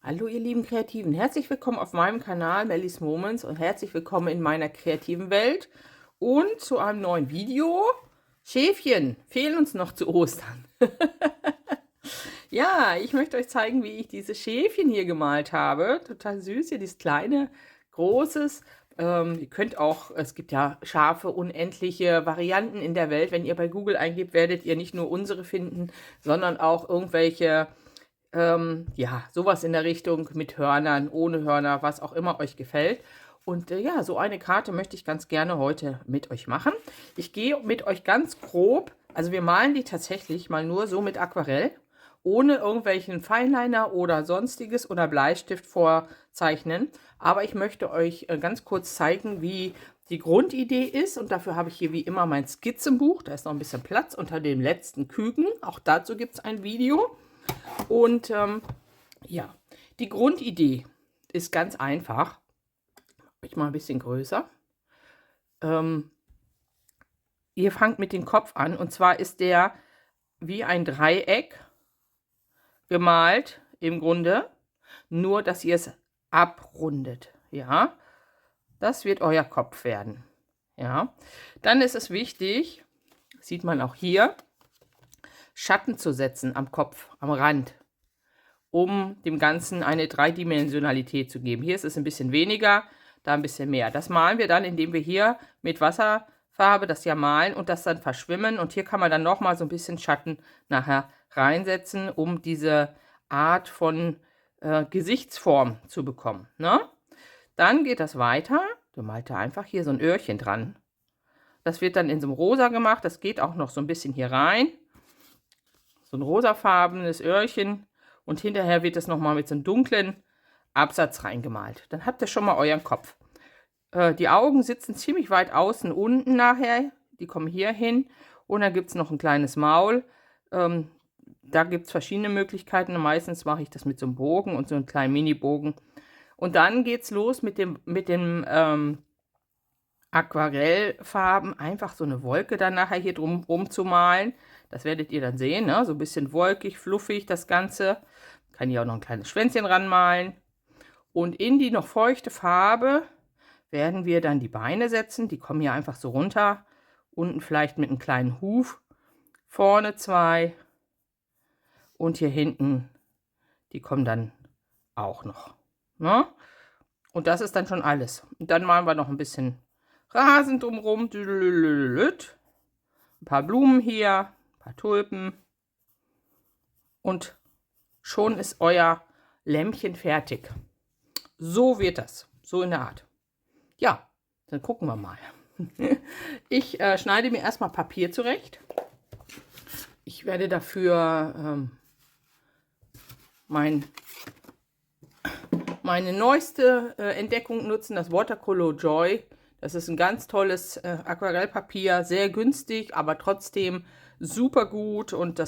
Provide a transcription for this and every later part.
Hallo ihr lieben Kreativen, herzlich willkommen auf meinem Kanal Mellies Moments und herzlich willkommen in meiner kreativen Welt und zu einem neuen Video. Schäfchen fehlen uns noch zu Ostern. Ja, ich möchte euch zeigen, wie ich diese Schäfchen hier gemalt habe. Total süß, hier dieses kleine, großes. Ihr könnt auch, es gibt ja Schafe, unendliche Varianten in der Welt. Wenn ihr bei Google eingebt, werdet ihr nicht nur unsere finden, sondern auch irgendwelche ja, sowas in der Richtung mit Hörnern, ohne Hörner, was auch immer euch gefällt. Und ja, so eine Karte möchte ich ganz gerne heute mit euch machen. Ich gehe mit euch ganz grob, also wir malen die tatsächlich mal nur so mit Aquarell, ohne irgendwelchen Feinliner oder sonstiges oder Bleistift vorzeichnen. Aber ich möchte euch ganz kurz zeigen, wie die Grundidee ist. Und dafür habe ich hier wie immer mein Skizzenbuch. Da ist noch ein bisschen Platz unter dem letzten Küken. Auch dazu gibt es ein Video. Und ja, die Grundidee ist ganz einfach. Ich mal ein bisschen größer. Ihr fangt mit dem Kopf an und zwar ist der wie ein Dreieck gemalt im Grunde, nur dass ihr es abrundet. Ja, das wird euer Kopf werden. Ja, dann ist es wichtig, sieht man auch hier, Schatten zu setzen am Kopf, am Rand, um dem Ganzen eine Dreidimensionalität zu geben. Hier ist es ein bisschen weniger, da ein bisschen mehr. Das malen wir dann, indem wir hier mit Wasserfarbe das ja malen und das dann verschwimmen. Und hier kann man dann nochmal so ein bisschen Schatten nachher reinsetzen, um diese Art von Gesichtsform zu bekommen. Ne? Dann geht das weiter. Du malst da einfach hier so ein Öhrchen dran. Das wird dann in so einem Rosa gemacht. Das geht auch noch so ein bisschen hier rein. So ein rosafarbenes Öhrchen. Und hinterher wird es nochmal mit so einem dunklen Absatz reingemalt. Dann habt ihr schon mal euren Kopf. Die Augen sitzen ziemlich weit außen unten nachher. Die kommen hier hin. Und dann gibt es noch ein kleines Maul. Da gibt es verschiedene Möglichkeiten. Meistens mache ich das mit so einem Bogen und so einem kleinen Mini-Bogen. Und dann geht es los mit dem Aquarellfarben. Einfach so eine Wolke dann nachher hier drum zu malen. Das werdet ihr dann sehen, ne? So ein bisschen wolkig, fluffig das Ganze. Kann ich auch noch ein kleines Schwänzchen ranmalen. Und in die noch feuchte Farbe werden wir dann die Beine setzen. Die kommen hier einfach so runter. Unten vielleicht mit einem kleinen Huf. Vorne 2. Und hier hinten, die kommen dann auch noch. Ne? Und das ist dann schon alles. Und dann malen wir noch ein bisschen Rasen drumherum. Ein paar Blumen hier, ein paar Tulpen. Und schon ist euer Lämpchen fertig. So wird das. So in der Art. Ja, dann gucken wir mal. Ich schneide mir erstmal Papier zurecht. Ich werde dafür meine neueste Entdeckung nutzen, das Watercolor Joy. Das ist ein ganz tolles Aquarellpapier, sehr günstig, aber trotzdem super gut. Und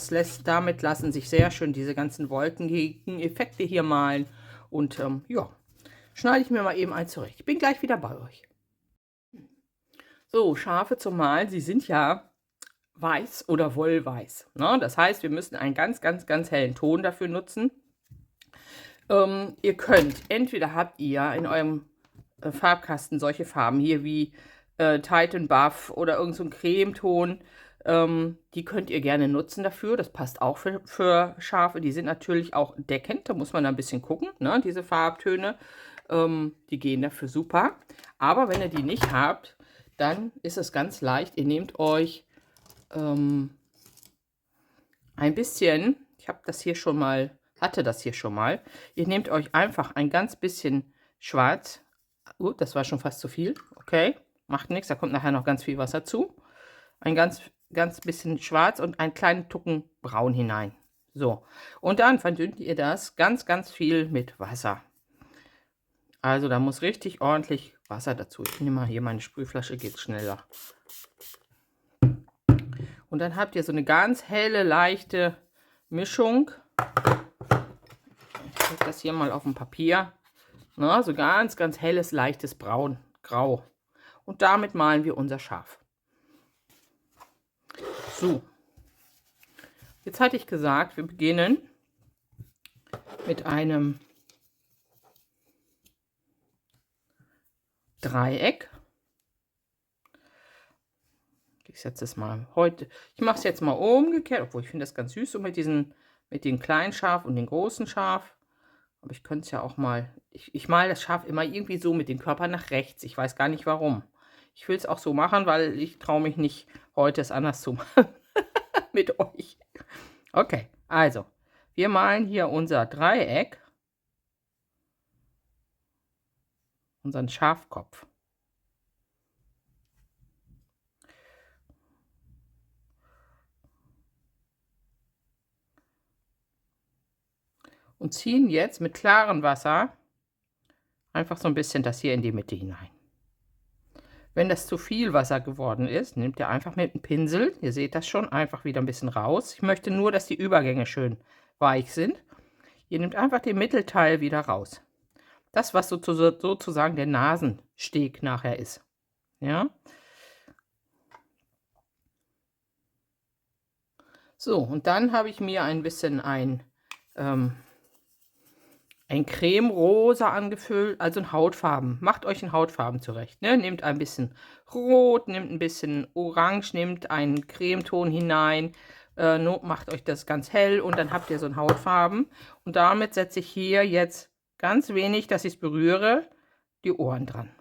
damit lassen sich sehr schön diese ganzen wolkigen Effekte hier malen. Und ja, schneide ich mir mal eben eins zurecht. Ich bin gleich wieder bei euch. So, Schafe zum Malen, sie sind ja weiß oder wollweiß. Ne? Das heißt, wir müssen einen ganz, ganz, ganz hellen Ton dafür nutzen. Ihr könnt, entweder habt ihr in eurem Farbkasten solche Farben hier wie Titan Buff oder irgend so ein Cremeton. Die könnt ihr gerne nutzen dafür. Das passt auch für Schafe. Die sind natürlich auch deckend. Da muss man ein bisschen gucken, ne? Diese Farbtöne. Die gehen dafür super. Aber wenn ihr die nicht habt, dann ist es ganz leicht. Ihr nehmt euch ein bisschen, ich habe das hier schon mal, hatte das hier schon mal. Ihr nehmt euch einfach ein ganz bisschen Schwarz. Das war schon fast zu viel. Okay, macht nichts, da kommt nachher noch ganz viel Wasser zu. Ein ganz bisschen Schwarz und einen kleinen Tucken Braun hinein. So, und dann verdünnt ihr das ganz, ganz viel mit Wasser. Also da muss richtig ordentlich Wasser dazu. Ich nehme mal hier meine Sprühflasche, geht schneller. Und dann habt ihr so eine ganz helle, leichte Mischung. Ich zeige das hier mal auf dem Papier. Na, so ganz, ganz helles, leichtes Braun, Grau. Und damit malen wir unser Schaf. So. Jetzt hatte ich gesagt, wir beginnen mit einem Dreieck. Ich setze es mal heute. Ich mache es jetzt mal umgekehrt, obwohl ich finde das ganz süß, so mit den kleinen Schaf und den großen Schaf. Aber ich könnte es ja auch mal. Ich male das Schaf immer irgendwie so mit dem Körper nach rechts. Ich weiß gar nicht warum. Ich will es auch so machen, weil ich traue mich nicht, heute es anders zu machen mit euch. Okay, also, wir malen hier unser Dreieck, unseren Schafkopf. Und ziehen jetzt mit klarem Wasser einfach so ein bisschen das hier in die Mitte hinein. Wenn das zu viel Wasser geworden ist, nehmt ihr einfach mit dem Pinsel, ihr seht das schon, einfach wieder ein bisschen raus. Ich möchte nur, dass die Übergänge schön weich sind. Ihr nehmt einfach den Mittelteil wieder raus. Das, was sozusagen der Nasensteg nachher ist. Ja. So, und dann habe ich mir ein bisschen ein Cremerosa angefüllt, also in Hautfarben. Macht euch in Hautfarben zurecht. Ne? Nehmt ein bisschen Rot, nehmt ein bisschen Orange, nehmt einen Cremeton hinein, macht euch das ganz hell und dann habt ihr so ein Hautfarben. Und damit setze ich hier jetzt ganz wenig, dass ich es berühre, die Ohren dran.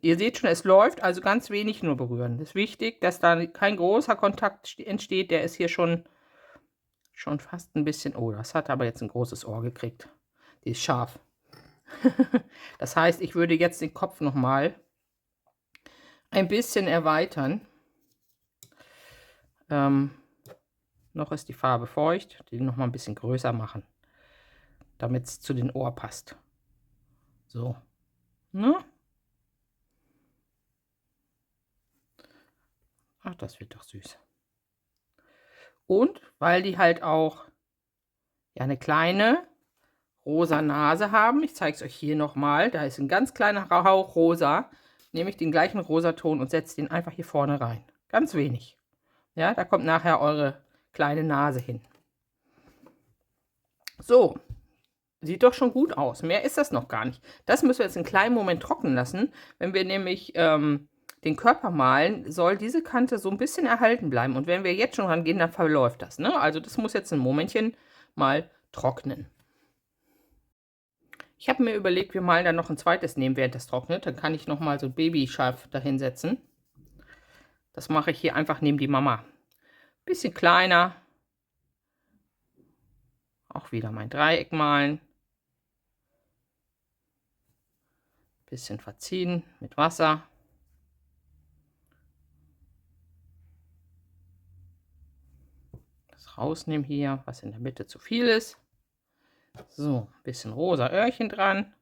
Ihr seht schon, es läuft, also ganz wenig nur berühren. Das ist wichtig, dass da kein großer Kontakt entsteht. Der ist hier schon fast ein bisschen, oh, das hat aber jetzt ein großes Ohr gekriegt. Die ist scharf. Das heißt, ich würde jetzt den Kopf nochmal ein bisschen erweitern. Noch ist die Farbe feucht, die nochmal ein bisschen größer machen, damit es zu den Ohren passt. So. Ne? Ach, das wird doch süß. Und weil die halt auch ja eine kleine rosa Nase haben, ich zeige es euch hier nochmal, da ist ein ganz kleiner Hauch rosa, nehme ich den gleichen Rosaton und setze den einfach hier vorne rein. Ganz wenig. Ja, da kommt nachher eure kleine Nase hin. So, sieht doch schon gut aus. Mehr ist das noch gar nicht. Das müssen wir jetzt einen kleinen Moment trocknen lassen. Wenn wir nämlich den Körper malen, soll diese Kante so ein bisschen erhalten bleiben. Und wenn wir jetzt schon rangehen, dann verläuft das. Ne? Also das muss jetzt ein Momentchen mal trocknen. Ich habe mir überlegt, wir malen dann noch ein zweites nehmen, während das trocknet. Dann kann ich noch mal so ein Babyschaf dahin setzen. Das mache ich hier einfach neben die Mama. Bisschen kleiner. Auch wieder mein Dreieck malen. Bisschen verziehen mit Wasser. Das rausnehmen hier, was in der Mitte zu viel ist. So, ein bisschen rosa Öhrchen dran.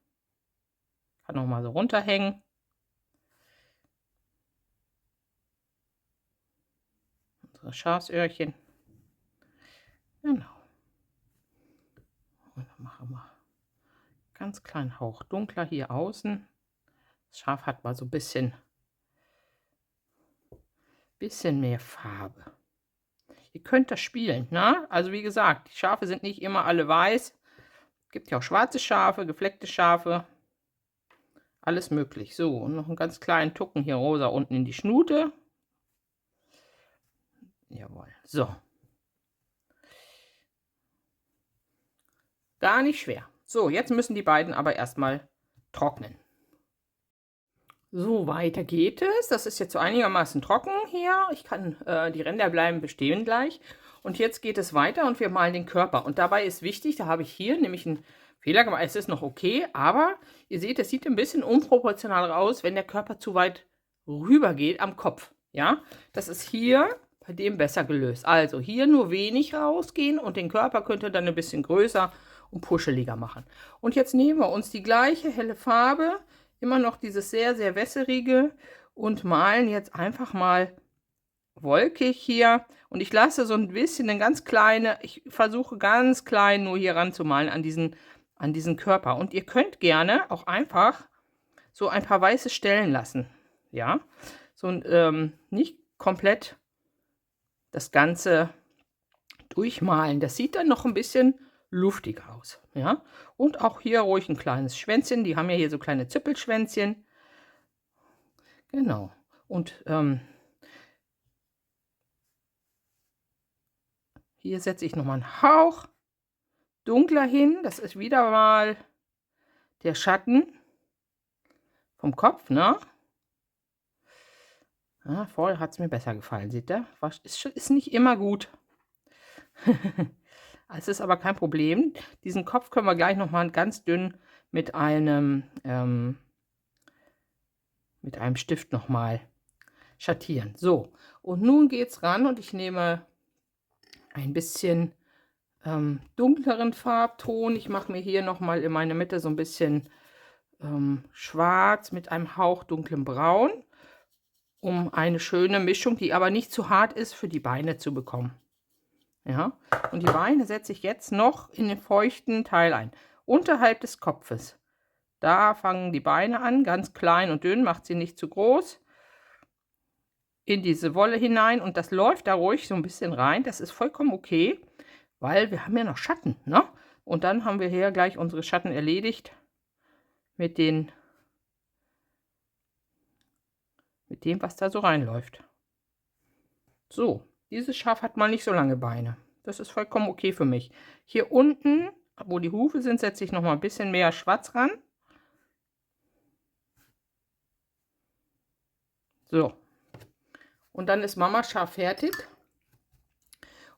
Kann noch mal so runterhängen. Unsere Schafsöhrchen. Genau. Und dann machen wir ganz kleinen Hauch dunkler hier außen. Das Schaf hat mal so ein bisschen mehr Farbe. Ihr könnt das spielen, ne? Also wie gesagt, die Schafe sind nicht immer alle weiß. Es gibt ja auch schwarze Schafe, gefleckte Schafe. Alles möglich. So, und noch einen ganz kleinen Tucken hier rosa unten in die Schnute. Jawohl. So. Gar nicht schwer. So, jetzt müssen die beiden aber erstmal trocknen. So, weiter geht es. Das ist jetzt so einigermaßen trocken hier. Ich kann, die Ränder bleiben bestehen gleich. Und jetzt geht es weiter und wir malen den Körper. Und dabei ist wichtig, da habe ich hier nämlich einen Fehler gemacht. Es ist noch okay, aber ihr seht, es sieht ein bisschen unproportional aus, wenn der Körper zu weit rüber geht am Kopf. Ja, das ist hier bei dem besser gelöst. Also hier nur wenig rausgehen und den Körper könnt ihr dann ein bisschen größer und puscheliger machen. Und jetzt nehmen wir uns die gleiche helle Farbe, immer noch dieses sehr, sehr wässerige und malen jetzt einfach mal wolkig hier. Und ich lasse so ein bisschen eine ganz kleine, ich versuche ganz klein nur hier ranzumalen an diesen Körper. Und ihr könnt gerne auch einfach so ein paar weiße Stellen lassen. Ja, so nicht komplett das Ganze durchmalen. Das sieht dann noch ein bisschen luftig aus. Ja? Und auch hier ruhig ein kleines Schwänzchen. Die haben ja hier so kleine Zippelschwänzchen. Genau. Und hier setze ich nochmal einen Hauch dunkler hin. Das ist wieder mal der Schatten vom Kopf, ne? Ja, vorher hat es mir besser gefallen, seht ihr? Ist nicht immer gut. Es ist aber kein Problem. Diesen Kopf können wir gleich nochmal ganz dünn mit einem Stift nochmal schattieren. So, und nun geht es ran und ich nehme ein bisschen dunkleren Farbton. Ich mache mir hier nochmal in meine Mitte so ein bisschen schwarz mit einem Hauch dunklem Braun, um eine schöne Mischung, die aber nicht zu hart ist, für die Beine zu bekommen. Ja, und die Beine setze ich jetzt noch in den feuchten Teil ein, unterhalb des Kopfes. Da fangen die Beine an, ganz klein und dünn, macht sie nicht zu groß, in diese Wolle hinein und das läuft da ruhig so ein bisschen rein. Das ist vollkommen okay, weil wir haben ja noch Schatten, ne? Und dann haben wir hier gleich unsere Schatten erledigt mit dem, was da so reinläuft. So, dieses Schaf hat mal nicht so lange Beine. Das ist vollkommen okay für mich. Hier unten, wo die Hufe sind, setze ich noch mal ein bisschen mehr Schwarz ran. So. Und dann ist Mama Schaf fertig.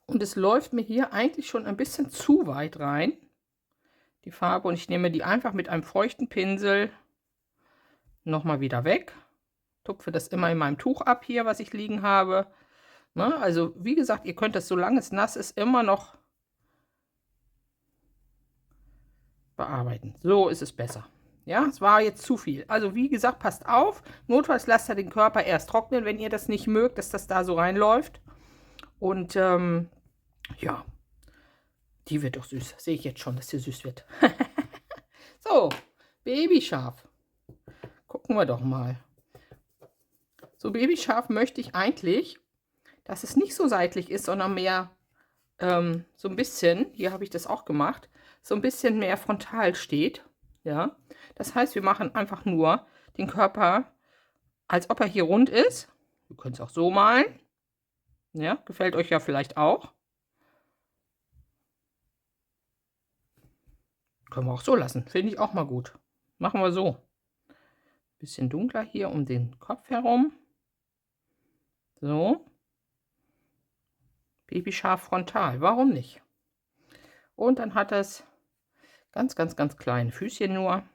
Und es läuft mir hier eigentlich schon ein bisschen zu weit rein, die Farbe. Und ich nehme die einfach mit einem feuchten Pinsel nochmal wieder weg. Tupfe das immer in meinem Tuch ab hier, was ich liegen habe. Ne? Also wie gesagt, ihr könnt das, solange es nass ist, immer noch bearbeiten. So ist es besser. Ja, es war jetzt zu viel. Also wie gesagt, passt auf. Notfalls lasst ihr den Körper erst trocknen, wenn ihr das nicht mögt, dass das da so reinläuft. Und ja, die wird doch süß. Sehe ich jetzt schon, dass sie süß wird. So, Babyschaf. Gucken wir doch mal. So Babyschaf möchte ich eigentlich, dass es nicht so seitlich ist, sondern mehr so ein bisschen, hier habe ich das auch gemacht, so ein bisschen mehr frontal steht. Ja, das heißt, wir machen einfach nur den Körper, als ob er hier rund ist. Wir können es auch so malen. Ja, gefällt euch ja vielleicht auch. Können wir auch so lassen. Finde ich auch mal gut. Machen wir so. Bisschen dunkler hier um den Kopf herum. So. Babyschaf frontal. Warum nicht? Und dann hat es ganz, ganz, ganz kleine Füßchen nur.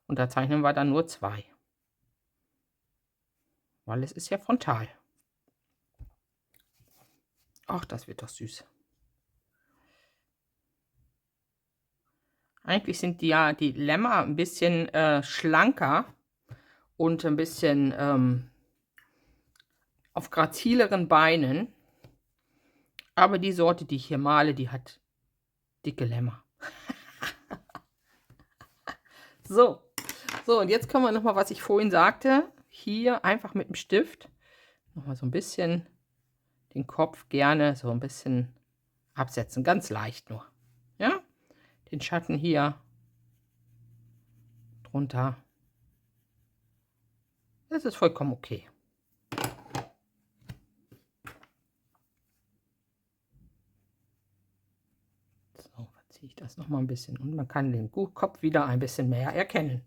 Und da zeichnen wir dann nur 2. Weil es ist ja frontal. Ach, das wird doch süß. Eigentlich sind die Lämmer ein bisschen schlanker und ein bisschen auf grazileren Beinen. Aber die Sorte, die ich hier male, die hat dicke Lämmer. So, und jetzt können wir nochmal, was ich vorhin sagte, hier einfach mit dem Stift nochmal so ein bisschen den Kopf gerne so ein bisschen absetzen. Ganz leicht nur. Ja, den Schatten hier drunter. Das ist vollkommen okay. So, verziehe ich das nochmal ein bisschen und man kann den Kopf wieder ein bisschen mehr erkennen.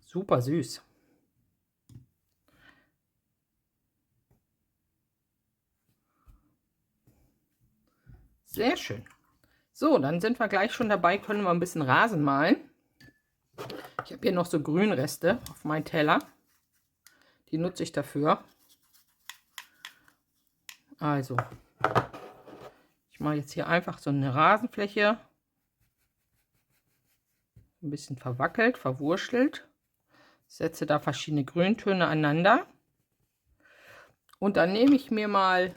Super süß. Sehr schön. So, dann sind wir gleich schon dabei, können wir ein bisschen Rasen malen. Ich habe hier noch so Grünreste auf meinem Teller. Die nutze ich dafür. Also, ich mache jetzt hier einfach so eine Rasenfläche. Ein bisschen verwackelt, verwurschtelt. Setze da verschiedene Grüntöne aneinander. Und dann nehme ich mir mal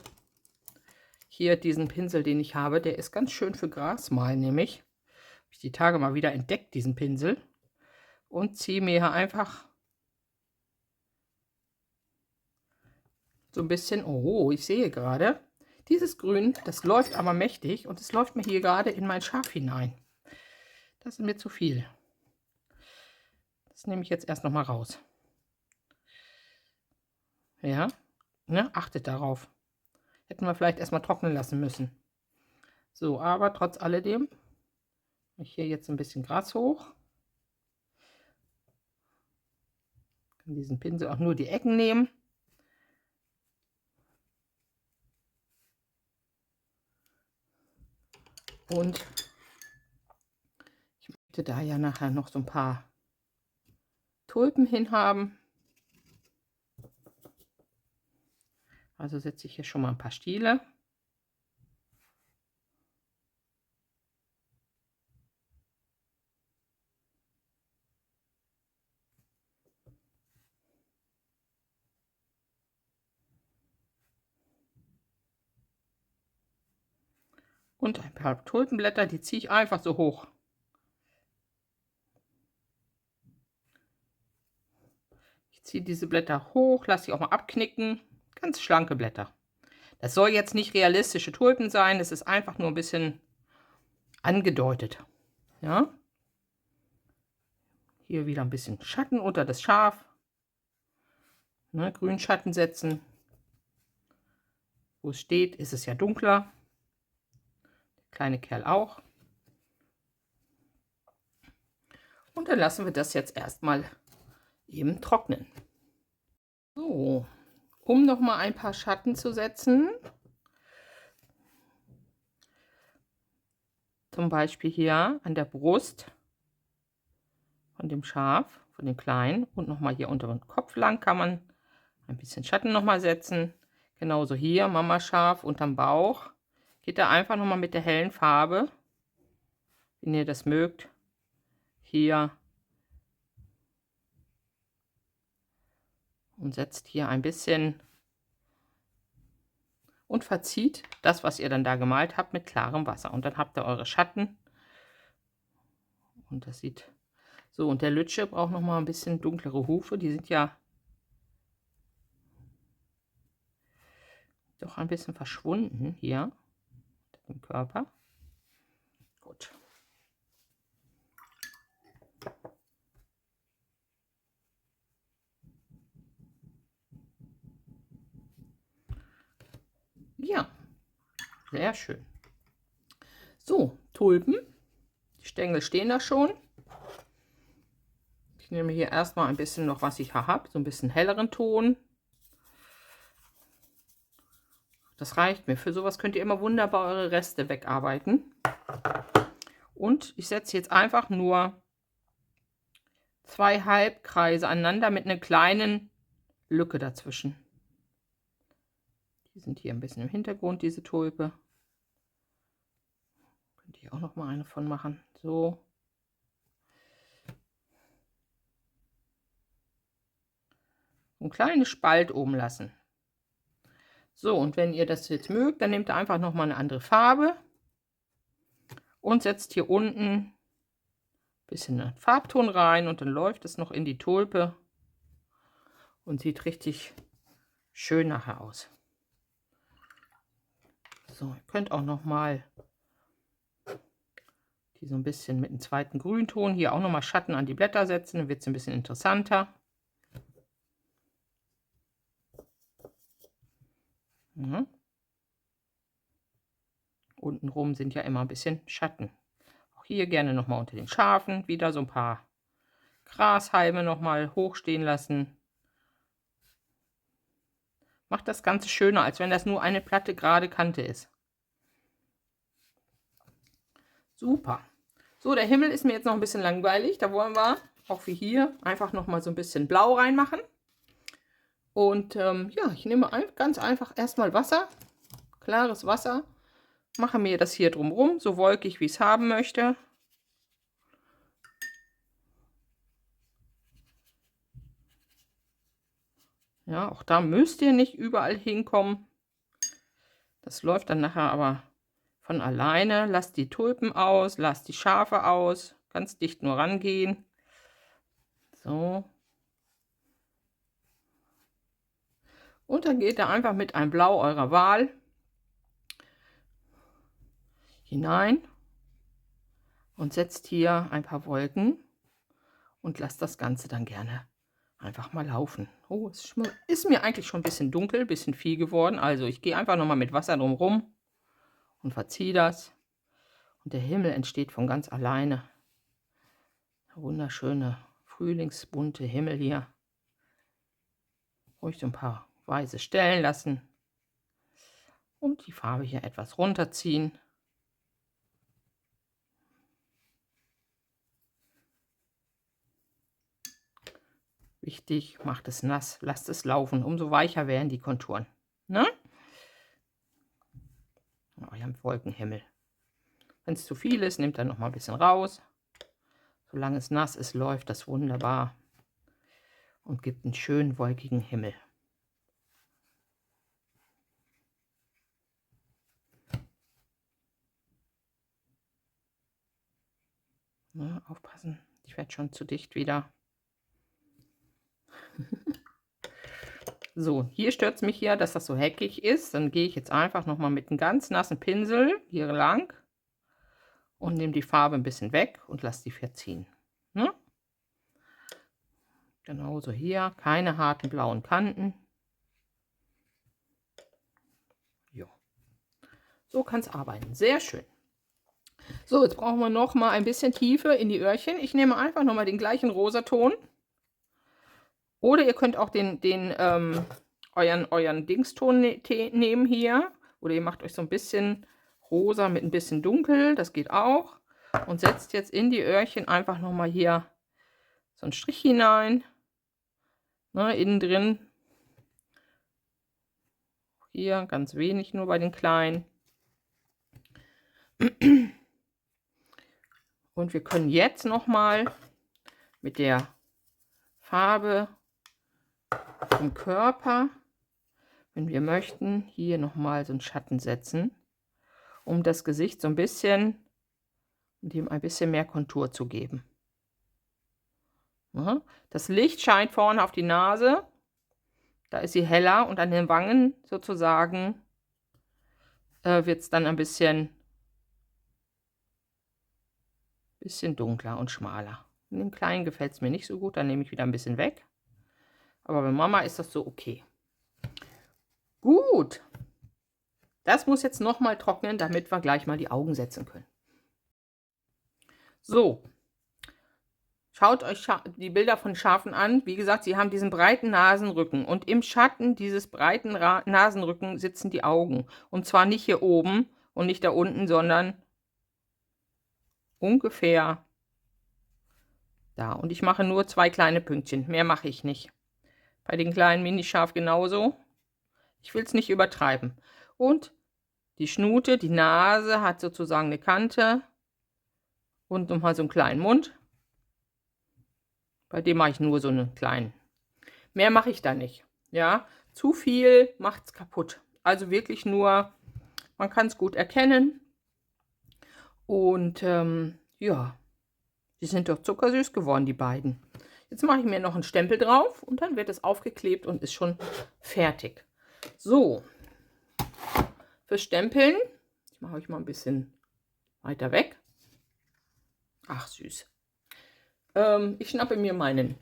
hier diesen Pinsel, den ich habe. Der ist ganz schön für Grasmalen, nämlich. Habe ich die Tage mal wieder entdeckt, diesen Pinsel. Und ziehe mir hier einfach so ein bisschen, oh, ich sehe gerade, Dieses Grün, das läuft aber mächtig und es läuft mir hier gerade in mein Schaf hinein. Das ist mir zu viel. Das nehme ich jetzt erst noch mal raus. Ja, ne? Achtet darauf. Hätten wir vielleicht erstmal trocknen lassen müssen. So, aber trotz alledem, ich hier jetzt ein bisschen Gras hoch. Kann diesen Pinsel auch nur die Ecken nehmen. Und ich möchte da ja nachher noch so ein paar Tulpen hin haben. Also setze ich hier schon mal ein paar Stiele. Und ein paar Tulpenblätter, die ziehe ich einfach so hoch. Ich ziehe diese Blätter hoch, lasse sie auch mal abknicken. Ganz schlanke Blätter. Das soll jetzt nicht realistische Tulpen sein, es ist einfach nur ein bisschen angedeutet. Ja? Hier wieder ein bisschen Schatten unter das Schaf. Ne, Grünschatten setzen. Wo es steht, ist es ja dunkler. Der kleine Kerl auch. Und dann lassen wir das jetzt erstmal eben trocknen. So, um noch mal ein paar Schatten zu setzen. Zum Beispiel hier an der Brust von dem Schaf, von dem Kleinen. Und noch mal hier unter dem Kopf lang kann man ein bisschen Schatten noch mal setzen. Genauso hier, Mama Schaf unterm Bauch. Geht da einfach noch mal mit der hellen Farbe, wenn ihr das mögt, hier und setzt hier ein bisschen und verzieht das, was ihr dann da gemalt habt, mit klarem Wasser. Und dann habt ihr eure Schatten. Und das sieht so. Und der Lütsche braucht noch mal ein bisschen dunklere Hufe. Die sind ja doch ein bisschen verschwunden hier im Körper. Gut. Ja, sehr schön. So, Tulpen. Die Stängel stehen da schon. Ich nehme hier erstmal ein bisschen noch, was ich habe, so ein bisschen helleren Ton. Das reicht mir. Für sowas könnt ihr immer wunderbar eure Reste wegarbeiten. Und ich setze jetzt einfach nur 2 Halbkreise aneinander mit einer kleinen Lücke dazwischen. Die sind hier ein bisschen im Hintergrund, diese Tulpe. Könnte ich auch noch mal eine von machen. So. Ein kleines Spalt oben lassen. So, und wenn ihr das jetzt mögt, dann nehmt ihr einfach noch mal eine andere Farbe und setzt hier unten ein bisschen Farbton rein und dann läuft es noch in die Tulpe und sieht richtig schön nachher aus. So, ihr könnt auch noch mal die so ein bisschen mit einem zweiten Grünton hier auch noch mal Schatten an die Blätter setzen, dann wird es ein bisschen interessanter. Ja. Untenrum sind ja immer ein bisschen Schatten. Auch hier gerne noch mal unter den Schafen wieder so ein paar Grashalme noch mal hochstehen lassen. Macht das Ganze schöner, als wenn das nur eine platte gerade Kante ist. Super. So, der Himmel ist mir jetzt noch ein bisschen langweilig. Da wollen wir, auch wie hier, einfach noch mal so ein bisschen Blau reinmachen. Und ja, ich nehme ganz einfach erstmal Wasser, klares Wasser, mache mir das hier drumherum, so wolkig, wie ich es haben möchte. Ja, auch da müsst ihr nicht überall hinkommen. Das läuft dann nachher aber von alleine. Lasst die Tulpen aus, lasst die Schafe aus, ganz dicht nur rangehen. So. Und dann geht ihr einfach mit einem Blau eurer Wahl hinein und setzt hier ein paar Wolken und lasst das Ganze dann gerne einfach mal laufen. Oh, es ist mir eigentlich schon ein bisschen dunkel, ein bisschen viel geworden. Also ich gehe einfach nochmal mit Wasser drumherum und verziehe das. Und der Himmel entsteht von ganz alleine. Der wunderschöne, frühlingsbunte Himmel hier. Ruhig so ein paar weiße Stellen lassen. Und die Farbe hier etwas runterziehen. Wichtig, macht es nass, lasst es laufen. Umso weicher werden die Konturen. Ne? Eurem Wolkenhimmel. Wenn es zu viel ist, nehmt dann noch mal ein bisschen raus. Solange es nass ist, läuft das wunderbar und gibt einen schönen wolkigen Himmel. Ne, aufpassen, ich werde schon zu dicht wieder. So, hier stört es mich ja, dass das so heckig ist. Dann gehe ich jetzt einfach noch mal mit einem ganz nassen Pinsel hier lang und nehme die Farbe ein bisschen weg und lasse die verziehen. Ne? Genauso hier, keine harten blauen Kanten. Jo. So kann es arbeiten. Sehr schön. So, jetzt brauchen wir noch mal ein bisschen Tiefe in die Öhrchen. Ich nehme einfach noch mal den gleichen Rosaton. Oder ihr könnt auch euren Dingston nehmen hier. Oder ihr macht euch so ein bisschen rosa mit ein bisschen dunkel. Das geht auch. Und setzt jetzt in die Öhrchen einfach noch mal hier so einen Strich hinein. Ne, innen drin. Hier ganz wenig nur bei den kleinen. Und wir können jetzt noch mal mit der Farbe vom Körper, wenn wir möchten, hier noch mal so einen Schatten setzen, um das Gesicht so ein bisschen, dem ein bisschen mehr Kontur zu geben. Ja, das Licht scheint vorne auf die Nase, da ist sie heller, und an den Wangen sozusagen wird es dann ein bisschen dunkler und schmaler. In dem Kleinen gefällt es mir nicht so gut, dann nehme ich wieder ein bisschen weg. Aber bei Mama ist das so okay. Gut. Das muss jetzt noch mal trocknen, damit wir gleich mal die Augen setzen können. So. Schaut euch die Bilder von Schafen an. Wie gesagt, sie haben diesen breiten Nasenrücken. Und im Schatten dieses breiten Nasenrücken sitzen die Augen. Und zwar nicht hier oben und nicht da unten, sondern ungefähr da. Und ich mache nur 2 kleine Pünktchen. Mehr mache ich nicht. Bei den kleinen Minischaf genauso. Ich will es nicht übertreiben. Und die Schnute, die Nase hat sozusagen eine Kante. Und nochmal so einen kleinen Mund. Bei dem mache ich nur so einen kleinen. Mehr mache ich da nicht. Ja, zu viel macht es kaputt. Also wirklich nur, man kann es gut erkennen. Und ja, die sind doch zuckersüß geworden, die beiden. Jetzt mache ich mir noch einen Stempel drauf und dann wird es aufgeklebt und ist schon fertig. So, fürs Stempeln, ich mache euch mal ein bisschen weiter weg. Ach, süß. Ich schnappe mir meinen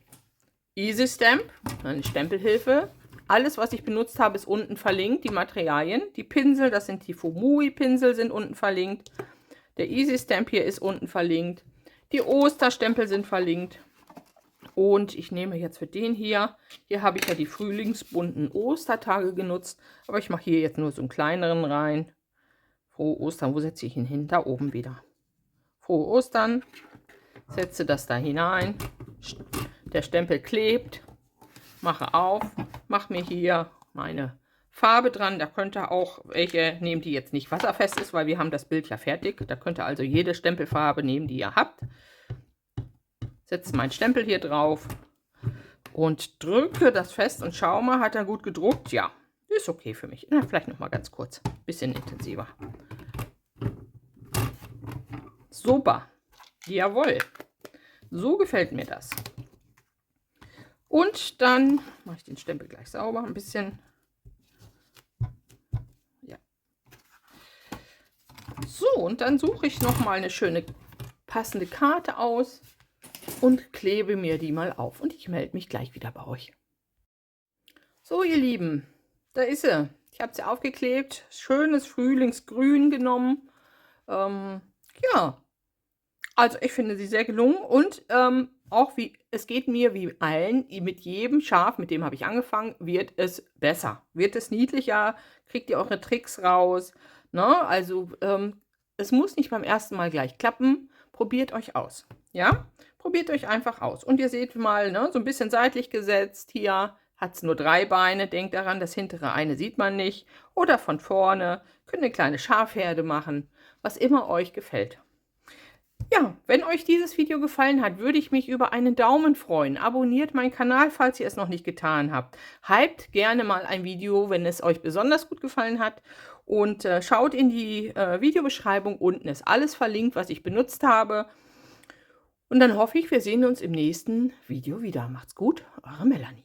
Easy Stamp, meine Stempelhilfe. Alles, was ich benutzt habe, ist unten verlinkt, die Materialien. Die Pinsel, das sind die Fumui-Pinsel, sind unten verlinkt. Der Easy Stamp hier ist unten verlinkt. Die Osterstempel sind verlinkt. Und ich nehme jetzt für den hier habe ich ja die frühlingsbunten Ostertage genutzt. Aber ich mache hier jetzt nur so einen kleineren rein. Frohe Ostern, wo setze ich ihn hin? Da oben wieder. Frohe Ostern. Setze das da hinein. Der Stempel klebt. Mache auf. Mache mir hier meine Farbe dran. Da könnt ihr auch welche nehmen, die jetzt nicht wasserfest ist, weil wir haben das Bild ja fertig. Da könnt ihr also jede Stempelfarbe nehmen, die ihr habt. Setze meinen Stempel hier drauf und drücke das fest und schau mal, hat er gut gedruckt? Ja, ist okay für mich. Na, vielleicht noch mal ganz kurz, bisschen intensiver. Super, jawohl, so gefällt mir das. Und dann mache ich den Stempel gleich sauber, ein bisschen. Ja. So, und dann suche ich noch mal eine schöne passende Karte aus und klebe mir die mal auf. Und ich melde mich gleich wieder bei euch. So, ihr Lieben, da ist sie. Ich habe sie aufgeklebt. Schönes Frühlingsgrün genommen. Ja, also ich finde sie sehr gelungen und auch es geht mir wie allen, mit jedem Schaf, mit dem habe ich angefangen, wird es besser, wird es niedlicher, kriegt ihr eure Tricks raus, ne? Also es muss nicht beim ersten Mal gleich klappen, probiert euch aus, ja? Probiert euch einfach aus und ihr seht mal, ne, so ein bisschen seitlich gesetzt, hier hat es nur 3 Beine, denkt daran, das hintere eine sieht man nicht oder von vorne, könnt eine kleine Schafherde machen, was immer euch gefällt. Ja, wenn euch dieses Video gefallen hat, würde ich mich über einen Daumen freuen. Abonniert meinen Kanal, falls ihr es noch nicht getan habt. Hypt gerne mal ein Video, wenn es euch besonders gut gefallen hat. Und schaut in die Videobeschreibung. Unten ist alles verlinkt, was ich benutzt habe. Und dann hoffe ich, wir sehen uns im nächsten Video wieder. Macht's gut, eure Melanie.